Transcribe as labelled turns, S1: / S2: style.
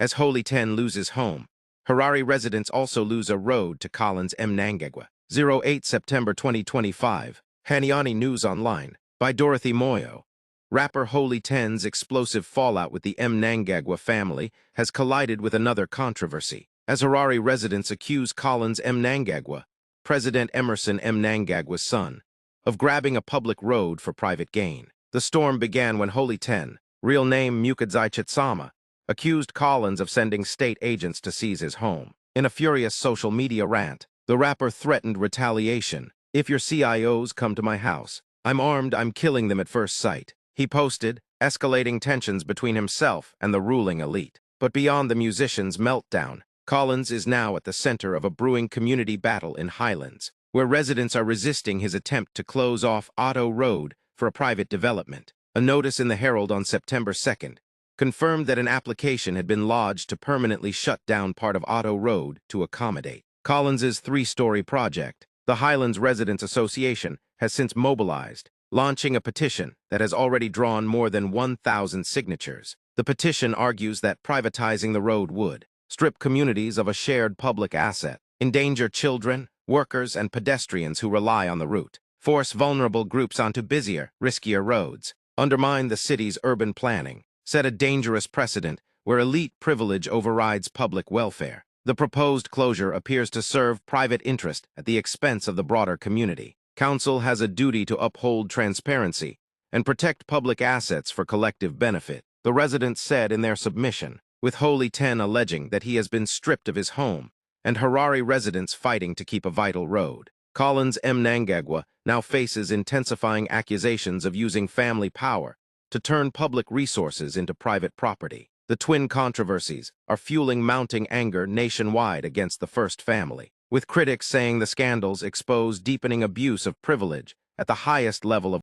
S1: as Holy 10 loses home. Harare residents also lose a road to Collins Mnangagwa. 08 September 2025. Haniani News Online. By Dorothy Moyo. Rapper Holy 10's explosive fallout with the Mnangagwa family has collided with another controversy, as Harare residents accuse Collins Mnangagwa, President Emerson Mnangagwa's son, of grabbing a public road for private gain. The storm began when Holy 10, real name Mnangagwa, accused Collins of sending state agents to seize his home. In a furious social media rant, the rapper threatened retaliation. "If your CIOs come to my house, I'm armed, I'm killing them at first sight," he posted, escalating tensions between himself and the ruling elite. But beyond the musician's meltdown, Collins is now at the center of a brewing community battle in Highlands, where residents are resisting his attempt to close off Otto Road for a private development. A notice in the Herald on September 2nd confirmed that an application had been lodged to permanently shut down part of Otto Road to accommodate Collins's three-story project. The Highlands Residents Association has since mobilized, launching a petition that has already drawn more than 1,000 signatures. The petition argues that privatizing the road would strip communities of a shared public asset, endanger children, workers, and pedestrians who rely on the route, force vulnerable groups onto busier, riskier roads, undermine the city's urban planning, set a dangerous precedent where elite privilege overrides public welfare. The proposed closure appears to serve private interest at the expense of the broader community. Council has a duty to uphold transparency and protect public assets for collective benefit, the residents said in their submission, with Holy 10 alleging that he has been stripped of his home, and Harare residents fighting to keep a vital road. Collins Mnangagwa now faces intensifying accusations of using family power to turn public resources into private property. The twin controversies are fueling mounting anger nationwide against the first family, with critics saying the scandals expose deepening abuse of privilege at the highest level of